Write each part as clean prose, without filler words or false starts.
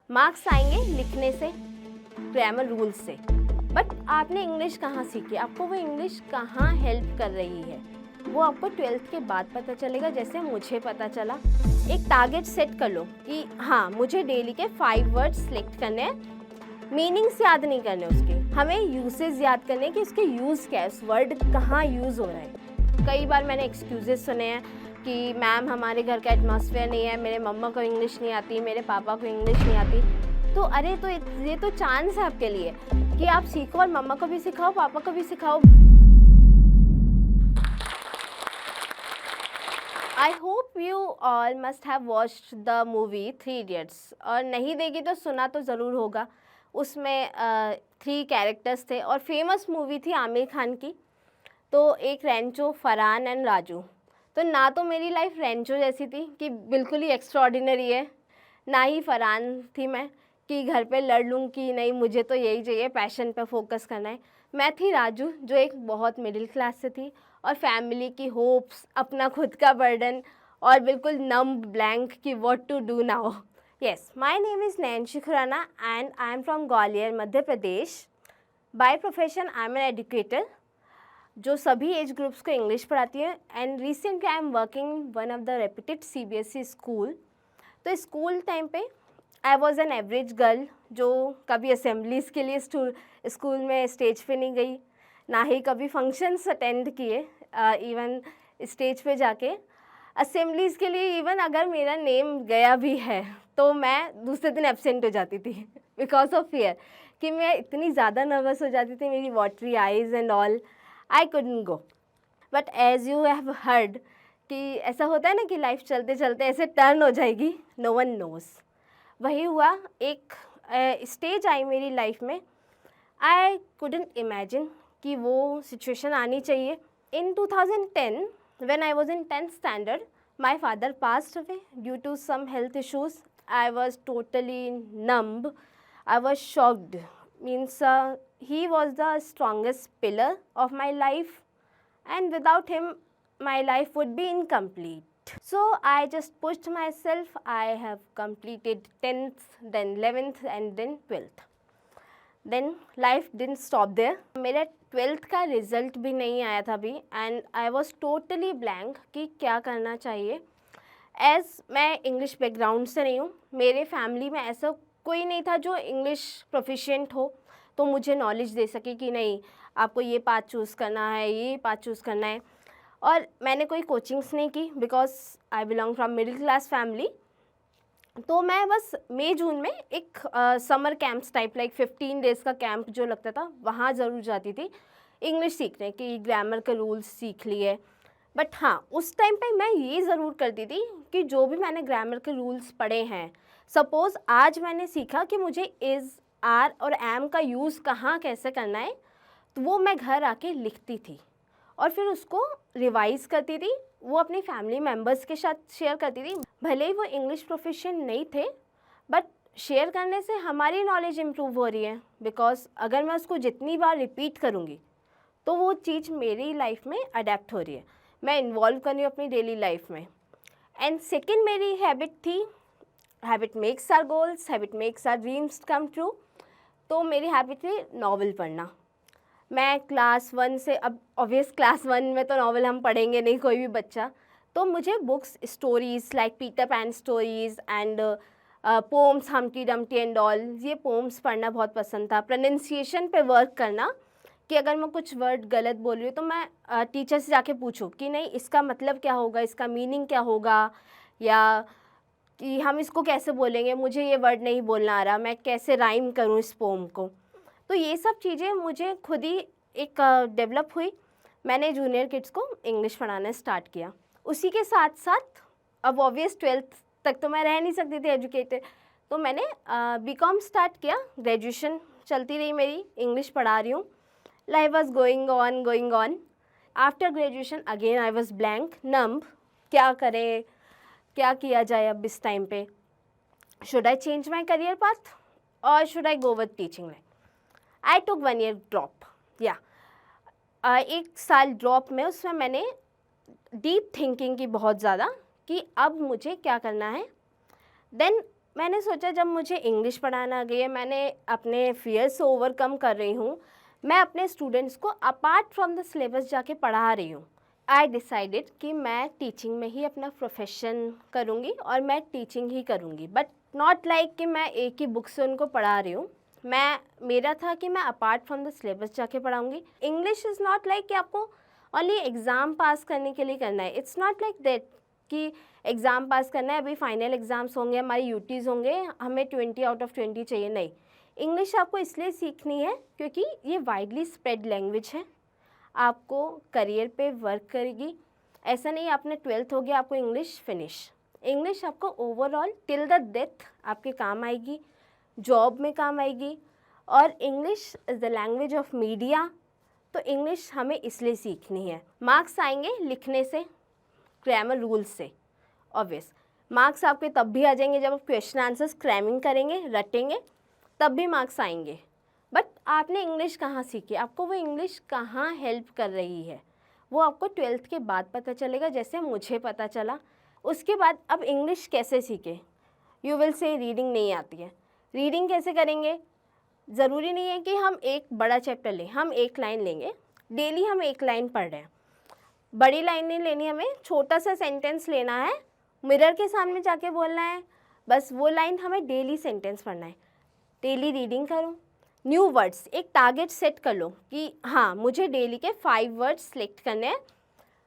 Marks आएंगे लिखने से, ग्रामर रूल्स से, बट आपने इंग्लिश कहाँ सीखी, आपको वो इंग्लिश कहाँ हेल्प कर रही है, वो आपको 12th के बाद पता चलेगा। जैसे मुझे पता चला, एक टारगेट सेट कर लो कि हाँ मुझे डेली के 5 वर्ड्स सेलेक्ट करने हैं, मीनिंग्स याद नहीं करने उसके, हमें यूसेज याद करने हैं कि उसके यूज़ क्या है, उस वर्ड कहाँ यूज़ हो रहा है। कई बार मैंने एक्सक्यूजेस सुने हैं कि मैम हमारे घर का एटमॉस्फेयर नहीं है, मेरे मम्मा को इंग्लिश नहीं आती, मेरे पापा को इंग्लिश नहीं आती। तो अरे तो ये तो चांस है आपके लिए कि आप सीखो और मम्मा को भी सिखाओ, पापा को भी सिखाओ। I hope you all must have watched the movie 3 idiots, और नहीं देगी तो सुना तो ज़रूर होगा। उसमें 3 कैरेक्टर्स थे और फेमस मूवी थी आमिर खान की। तो एक रेंचो, फरहान एंड राजू। तो ना तो मेरी लाइफ रेंचो जैसी थी कि बिल्कुल ही एक्स्ट्रॉर्डिनरी है, ना ही फरहान थी मैं कि घर पे लड़ लूँ कि नहीं मुझे तो यही चाहिए, पैशन पे फोकस करना है। मैं थी राजू, जो एक बहुत मिडिल क्लास से थी और फैमिली की होप्स, अपना खुद का बर्डन और बिल्कुल नम्ब ब्लैंक कि what to do now. Yes, my name is Nancy Khurana and I am from Gwalior, Madhya Pradesh. By profession I am an educator जो सभी एज ग्रुप्स को इंग्लिश पढ़ाती है, and recently I am working one of the reputed CBSE school. तो school time पे I was an average girl जो कभी assemblies के लिए स्कूल में स्टेज पे नहीं गई, ना ही कभी फंक्शंस अटेंड किए। इवन स्टेज पे जाके असेंबलीज़ के लिए इवन अगर मेरा नेम गया भी है तो मैं दूसरे दिन एब्सेंट हो जाती थी बिकॉज ऑफ फियर, कि मैं इतनी ज़्यादा नर्वस हो जाती थी, मेरी watery eyes and all, I couldn't go. But as you have heard कि ऐसा होता है ना कि लाइफ चलते चलते ऐसे टर्न हो जाएगी, नो वन नोज़। वही हुआ, एक स्टेज आई मेरी लाइफ में, आई couldn't imagine कि वो सिचुएशन आनी चाहिए। इन 2010 when I was in 10th standard, my father passed away due to some health issues. I was totally numb. I was shocked. Means he was the strongest pillar of my life, and without him my life would be incomplete. So I just pushed myself. I have completed 10th, then 11th and then 12th. Then life didn't stop there. मेरा 12th का result भी नहीं आया था अभी, and I was totally blank कि क्या करना चाहिए। एज़ मैं इंग्लिश बैकग्राउंड से नहीं हूँ, मेरे फैमिली में ऐसा कोई नहीं था जो इंग्लिश प्रोफिशिएंट हो तो मुझे नॉलेज दे सके कि नहीं आपको ये पाथ चूज़ करना है, ये पाथ चूज़ करना है। और मैंने कोई कोचिंग्स नहीं की because I belong from middle class family. तो मैं बस मई जून में एक summer camps type like 15 days का कैंप जो लगता था वहाँ ज़रूर जाती थी इंग्लिश सीखने की, ग्रामर के रूल्स सीख लिए। बट हाँ, उस टाइम पे मैं ये ज़रूर करती थी कि जो भी मैंने ग्रामर के रूल्स पढ़े हैं, सपोज़ आज मैंने सीखा कि मुझे इज़, आर और एम का यूज़ कहाँ कैसे करना है, तो वो मैं घर आके लिखती थी और फिर उसको रिवाइज़ करती थी, वो अपनी फैमिली मेम्बर्स के साथ शेयर करती थी। भले ही वो इंग्लिश प्रोफिशिएंट नहीं थे, बट शेयर करने से हमारी नॉलेज इम्प्रूव हो रही है, बिकॉज अगर मैं उसको जितनी बार रिपीट करूँगी तो वो चीज़ मेरी लाइफ में अडेप्ट हो रही है, मैं इन्वॉल्व कर रही हूँ अपनी डेली लाइफ में। एंड सेकेंड मेरी हैबिट थी, habit makes our goals, habit makes our dreams come true. तो मेरी हैबिट थी नॉवल पढ़ना। मैं क्लास 1 से, अब ऑब्वियस क्लास 1 में तो नॉवल हम पढ़ेंगे नहीं कोई भी बच्चा, तो मुझे books, stories like Peter pan stories and poems, Humpty Dumpty and all, ये पोम्स पढ़ना बहुत पसंद था। प्रोनाउंसिएशन पे वर्क करना कि अगर मैं कुछ वर्ड गलत बोल रही हूँ तो मैं टीचर से जाके पूछूँ कि नहीं इसका मतलब क्या होगा, इसका मीनिंग क्या होगा, या कि हम इसको कैसे बोलेंगे, मुझे ये वर्ड नहीं बोलना आ रहा, मैं कैसे राइम करूँ इस पोम को। तो ये सब चीज़ें मुझे खुद ही एक डेवलप हुई। मैंने जूनियर किड्स को इंग्लिश पढ़ाना स्टार्ट किया। उसी के साथ साथ अब ऑब्वियस 12th तक तो मैं रह नहीं सकती थी एजुकेटेड, तो मैंने BCom स्टार्ट किया। ग्रेजुएशन चलती रही मेरी, इंग्लिश पढ़ा रही हूँ, life was going on. After graduation again I was blank, numb, क्या करें, क्या किया जाए अब इस टाइम पे, should I change my career path और should I go with teaching line. I took 1 year drop, या 1 साल ड्रॉप में, उसमें मैंने डीप थिंकिंग की बहुत ज़्यादा कि अब मुझे क्या करना है। देन मैंने सोचा जब मुझे इंग्लिश पढ़ाना आ गई है, मैंने अपने फियर्स से ओवरकम कर रही हूँ, मैं अपने स्टूडेंट्स को अपार्ट फ्रॉम द सिलेबस जाके पढ़ा रही हूँ। आई डिसाइडेड कि मैं टीचिंग में ही अपना प्रोफेशन करूँगी और मैं टीचिंग ही करूँगी, बट नॉट लाइक कि मैं एक ही बुक से उनको पढ़ा रही हूँ। मेरा था कि मैं अपार्ट फ्रॉम द सिलेबस जाके पढ़ाऊँगी। इंग्लिश इज़ नॉट लाइक कि आपको ओनली एग्ज़ाम पास करने के लिए करना है। इट्स नॉट लाइक दैट कि एग्ज़ाम पास करना है, अभी फाइनल एग्ज़ाम्स होंगे, हमारे यूटीज़ होंगे, हमें 20 आउट ऑफ 20 चाहिए, नहीं। इंग्लिश आपको इसलिए सीखनी है क्योंकि ये वाइडली स्प्रेड लैंग्वेज है, आपको करियर पे वर्क करेगी। ऐसा नहीं आपने 12th हो गया आपको इंग्लिश फिनिश। इंग्लिश आपको ओवरऑल टिल द डेथ आपके काम आएगी, जॉब में काम आएगी। और English is the language of media, तो इंग्लिश हमें इसलिए सीखनी है। मार्क्स आएंगे लिखने से, ग्रामर रूल्स से, ऑब्वियस। मार्क्स आपके तब भी आ जाएंगे जब आप क्वेश्चन आंसर्स क्रैमिंग करेंगे, रटेंगे, तब भी मार्क्स आएंगे। बट आपने इंग्लिश कहाँ सीखी, आपको वो इंग्लिश कहाँ हेल्प कर रही है, वो आपको 12th के बाद पता चलेगा, जैसे मुझे पता चला। उसके बाद अब इंग्लिश कैसे सीखे, यू विल से रीडिंग नहीं आती है, रीडिंग कैसे करेंगे। ज़रूरी नहीं है कि हम एक बड़ा चैप्टर लें, हम एक लाइन लेंगे, डेली हम एक लाइन पढ़ रहे हैं, बड़ी लाइन नहीं लेनी, हमें छोटा सा सेंटेंस लेना है, मिरर के सामने जाके बोलना है, बस वो लाइन हमें डेली सेंटेंस पढ़ना है। डेली रीडिंग करो, न्यू वर्ड्स, एक टारगेट सेट कर लो कि हाँ मुझे डेली के 5 वर्ड्स सेलेक्ट करने हैं।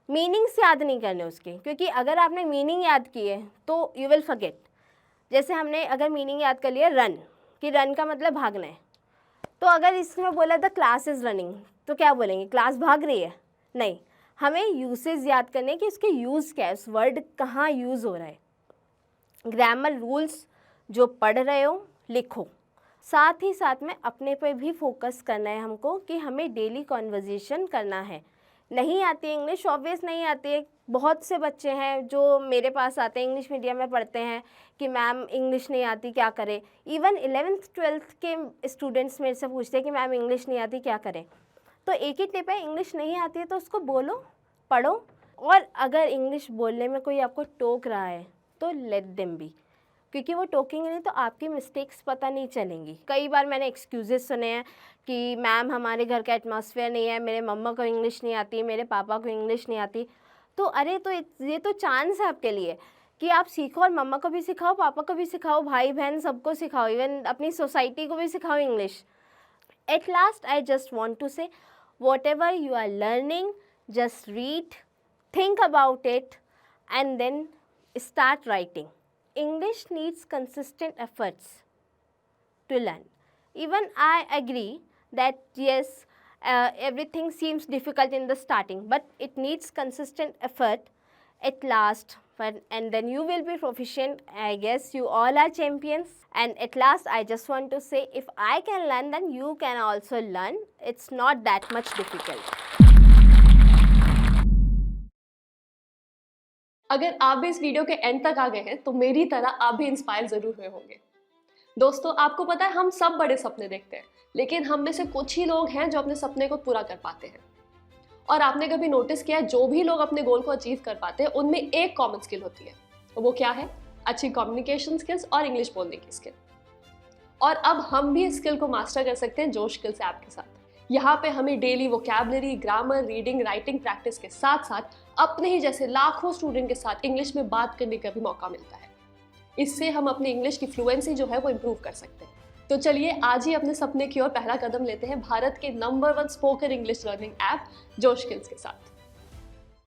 मीनिंग्स याद नहीं करने उसके, क्योंकि अगर आपने मीनिंग याद किए तो यू विल फॉरगेट। जैसे हमने अगर मीनिंग याद कर लिया रन, कि रन का मतलब भागना है, तो अगर इसमें बोला द क्लास इज़ रनिंग, तो क्या बोलेंगे, क्लास भाग रही है? नहीं, हमें यूसेज याद करने कि इसके यूज़ क्या है, उस वर्ड कहाँ यूज़ हो रहा है। ग्रामर रूल्स जो पढ़ रहे हो लिखो, साथ ही साथ में अपने पे भी फोकस करना है हमको कि हमें डेली कॉन्वर्जेशन करना है। नहीं आती है इंग्लिश, ऑब्वियस नहीं आती है। बहुत से बच्चे हैं जो मेरे पास आते हैं, इंग्लिश मीडियम में पढ़ते हैं कि मैम इंग्लिश नहीं आती, क्या करें। इवन 11th 12th के स्टूडेंट्स मेरे से पूछते हैं कि मैम इंग्लिश नहीं आती, क्या करें। तो एक ही टिप है, इंग्लिश नहीं आती है तो उसको बोलो, पढ़ो, और अगर इंग्लिश बोलने में कोई आपको टोक रहा है तो लेट देम बी, क्योंकि वो टोकेंगे नहीं तो आपकी मिस्टेक्स पता नहीं चलेंगी। कई बार मैंने एक्सक्यूज़ेस सुने हैं कि मैम हमारे घर का एटमॉस्फेयर नहीं है, मेरे मम्मा को इंग्लिश नहीं आती, मेरे पापा को इंग्लिश नहीं आती। तो अरे तो ये तो चांस है आपके लिए कि आप सीखो, और मम्मा को भी सिखाओ, पापा को भी सिखाओ, भाई बहन सबको सिखाओ, इवन अपनी सोसाइटी को भी सिखाओ English. At last I just want to say, whatever you are learning, just read, think about it, and then start writing. English needs consistent efforts to learn. Even I agree that yes, everything seems difficult in the starting, but it needs consistent effort at last, and then you will be proficient. I guess you all are champions. And at last I just want to say, if I can learn, then you can also learn. It's not that much difficult. अगर आप भी इस video के and तक आ गए हैं तो मेरी तरह आप भी इंस्पायर जरूर हुए होंगे। दोस्तों, आपको पता है हम सब बड़े सपने देखते हैं, लेकिन हम में से कुछ ही लोग हैं जो अपने सपने को पूरा कर पाते हैं। और आपने कभी नोटिस किया है, जो भी लोग अपने गोल को अचीव कर पाते हैं उनमें एक कॉमन स्किल होती है, वो क्या है? अच्छी कम्युनिकेशन स्किल्स और इंग्लिश बोलने की स्किल। और अब हम भी इस स्किल को मास्टर कर सकते हैं जोश स्किल्स ऐप के साथ। यहाँ पे हमें daily vocabulary, grammar, reading, writing practice के साथ साथ अपने ही जैसे लाखों स्टूडेंट के साथ इंग्लिश में बात करने का भी मौका मिलता है। इससे हम अपनी इंग्लिश की फ्लुएंसी जो है वो इम्प्रूव कर सकते हैं। तो चलिए आज ही अपने सपने की ओर पहला कदम लेते हैं भारत के number 1 spoken English learning app जोश स्किल्स के साथ।